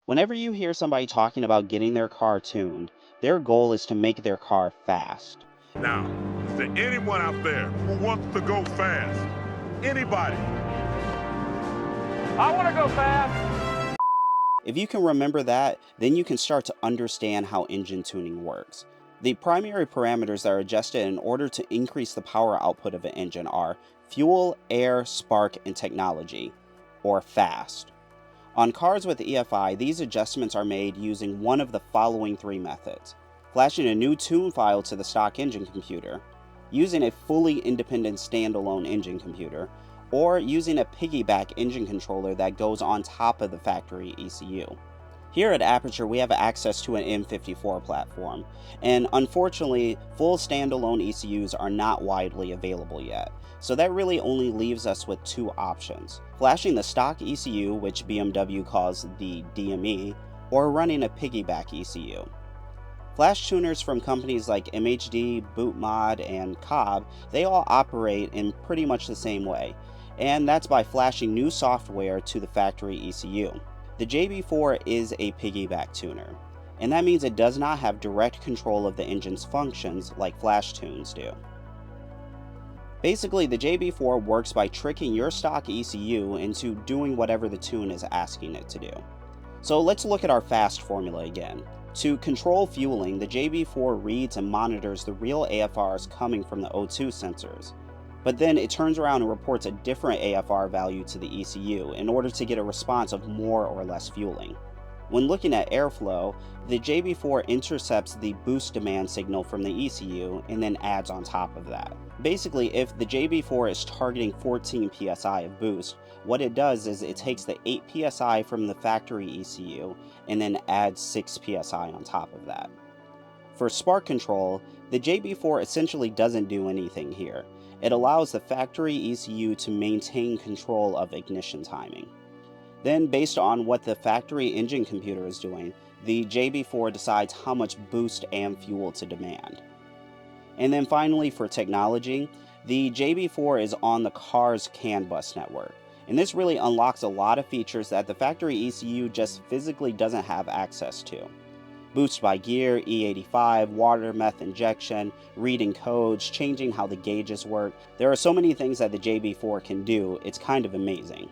Whenever you hear somebody talking about getting their car tuned, their goal is to make their car fast. Now, is there anyone out there who wants to go fast? Anybody? I want to go fast. If you can remember that, then you can start to understand how engine tuning works. The primary parameters that are adjusted in order to increase the power output of an engine are fuel, air, spark, and technology, or fast. On cars with EFI, these adjustments are made using one of the following three methods: flashing a new tune file to the stock engine computer, using a fully independent standalone engine computer, or using a Piggyback engine controller that goes on top of the factory ECU. Here at Aperture, we have access to an M54 platform, and unfortunately, full standalone ECUs are not widely available yet, so that really only leaves us with two options: flashing the stock ECU, which BMW calls the DME, or running a Piggyback ECU. Flash tuners from companies like MHD, Bootmod, and Cobb, they all operate in pretty much the same way, and that's by flashing new software to the factory ECU. The JB4 is a piggyback tuner, and that means it does not have direct control of the engine's functions like flash tunes do. Basically, the JB4 works by tricking your stock ECU into doing whatever the tune is asking it to do. So let's look at our fast formula again. To control fueling, the JB4 reads and monitors the real AFRs coming from the O2 sensors, but then it turns around and reports a different AFR value to the ECU in order to get a response of more or less fueling. When looking at airflow, the JB4 intercepts the boost demand signal from the ECU and then adds on top of that. Basically, if the JB4 is targeting 14 psi of boost, what it does is it takes the 8 psi from the factory ECU and then adds 6 psi on top of that. For spark control, the JB4 essentially doesn't do anything here. It allows the factory ECU to maintain control of ignition timing. Then, based on what the factory engine computer is doing, the JB4 decides how much boost and fuel to demand. And then finally, for technology, the JB4 is on the car's CAN bus network, and this really unlocks a lot of features that the factory ECU just physically doesn't have access to. Boost by gear, E85, water meth injection, reading codes, changing how the gauges work. There are so many things that the JB4 can do, it's kind of amazing.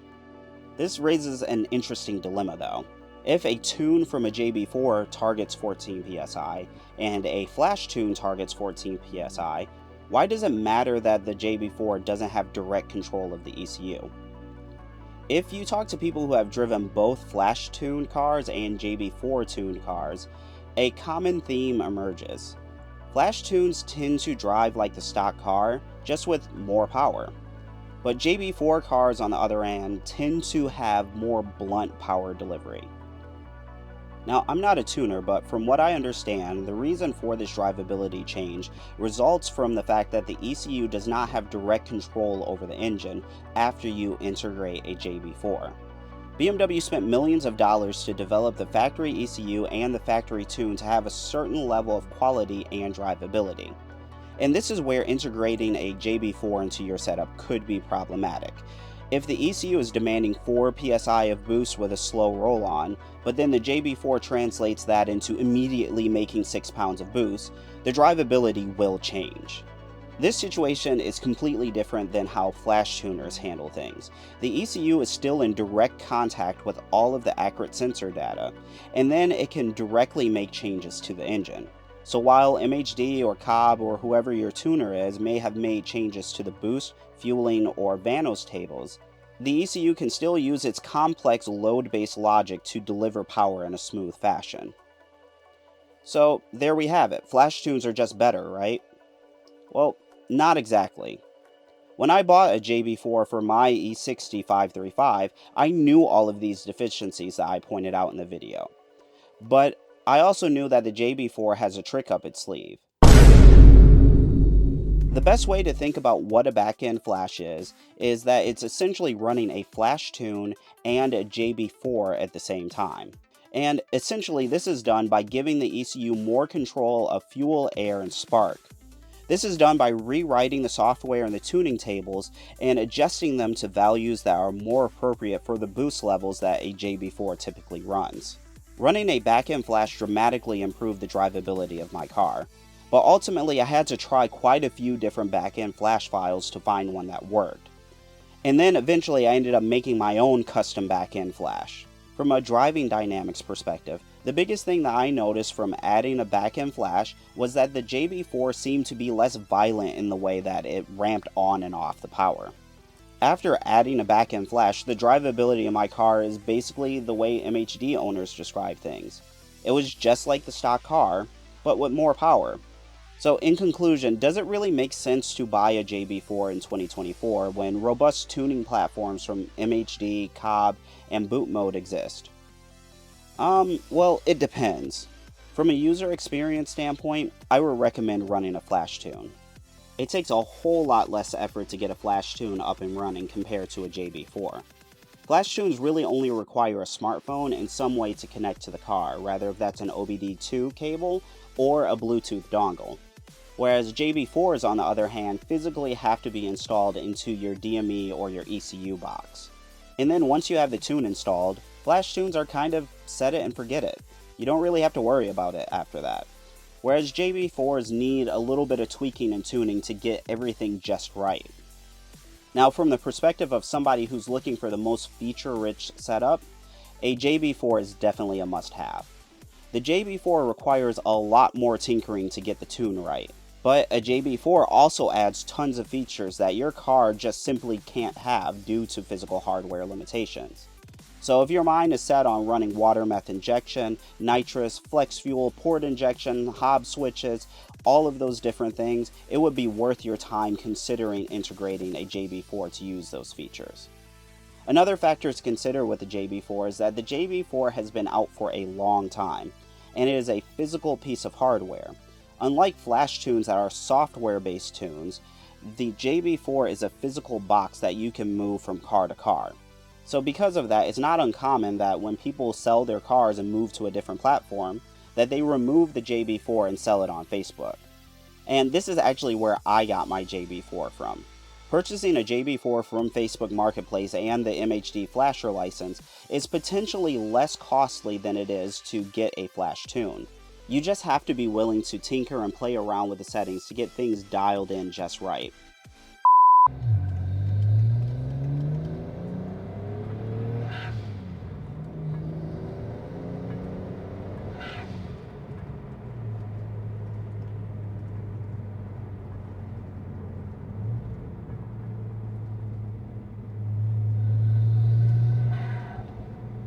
This raises an interesting dilemma though. If a tune from a JB4 targets 14 psi and a flash tune targets 14 psi, why does it matter that the JB4 doesn't have direct control of the ECU? If you talk to people who have driven both flash tuned cars and JB4 tuned cars, a common theme emerges. Flash tunes tend to drive like the stock car, just with more power. But JB4 cars, on the other hand, tend to have more blunt power delivery. Now, I'm not a tuner, but from what I understand, the reason for this drivability change results from the fact that the ECU does not have direct control over the engine after you integrate a JB4. BMW spent millions of dollars to develop the factory ECU and the factory tune to have a certain level of quality and drivability. And this is where integrating a JB4 into your setup could be problematic. If the ECU is demanding 4 psi of boost with a slow roll-on, but then the JB4 translates that into immediately making 6 pounds of boost, the drivability will change. This situation is completely different than how flash tuners handle things. The ECU is still in direct contact with all of the accurate sensor data, and then it can directly make changes to the engine. So while MHD or Cobb or whoever your tuner is may have made changes to the boost, fueling, or Vanos tables, the ECU can still use its complex load-based logic to deliver power in a smooth fashion. So there we have it. Flash tunes are just better, right? Well, not exactly. When I bought a JB4 for my E60 535, I knew all of these deficiencies that I pointed out in the video. But I also knew that the JB4 has a trick up its sleeve. The best way to think about what a back-end flash is that it's essentially running a flash tune and a JB4 at the same time. And essentially this is done by giving the ECU more control of fuel, air, and spark. This is done by rewriting the software and the tuning tables and adjusting them to values that are more appropriate for the boost levels that a JB4 typically runs. Running a back-end flash dramatically improved the drivability of my car, but ultimately I had to try quite a few different back-end flash files to find one that worked. And then eventually I ended up making my own custom back-end flash. From a driving dynamics perspective, the biggest thing that I noticed from adding a back-end flash was that the JB4 seemed to be less violent in the way that it ramped on and off the power. After adding a back-end flash, the drivability of my car is basically the way MHD owners describe things. It was just like the stock car, but with more power. So in conclusion, does it really make sense to buy a JB4 in 2024 when robust tuning platforms from MHD, Cobb, and Boot Mode exist? Well, it depends. From a user experience standpoint, I would recommend running a flash tune. It takes a whole lot less effort to get a flash tune up and running compared to a JB4. Flash tunes really only require a smartphone and some way to connect to the car, rather if that's an OBD2 cable or a Bluetooth dongle. Whereas JB4s, on the other hand, physically have to be installed into your DME or your ECU box. And then once you have the tune installed, flash tunes are kind of set it and forget it. You don't really have to worry about it after that. Whereas JB4s need a little bit of tweaking and tuning to get everything just right. Now, from the perspective of somebody who's looking for the most feature-rich setup, a JB4 is definitely a must-have. The JB4 requires a lot more tinkering to get the tune right, but a JB4 also adds tons of features that your car just simply can't have due to physical hardware limitations. So if your mind is set on running water meth injection, nitrous, flex fuel, port injection, Hobbs switches, all of those different things, it would be worth your time considering integrating a JB4 to use those features. Another factor to consider with the JB4 is that the JB4 has been out for a long time, and it is a physical piece of hardware. Unlike flash tunes that are software-based tunes, the JB4 is a physical box that you can move from car to car. So because of that, it's not uncommon that when people sell their cars and move to a different platform, that they remove the JB4 and sell it on Facebook. And this is actually where I got my JB4 from. Purchasing a JB4 from Facebook Marketplace and the MHD flasher license is potentially less costly than it is to get a flash tune. You just have to be willing to tinker and play around with the settings to get things dialed in just right.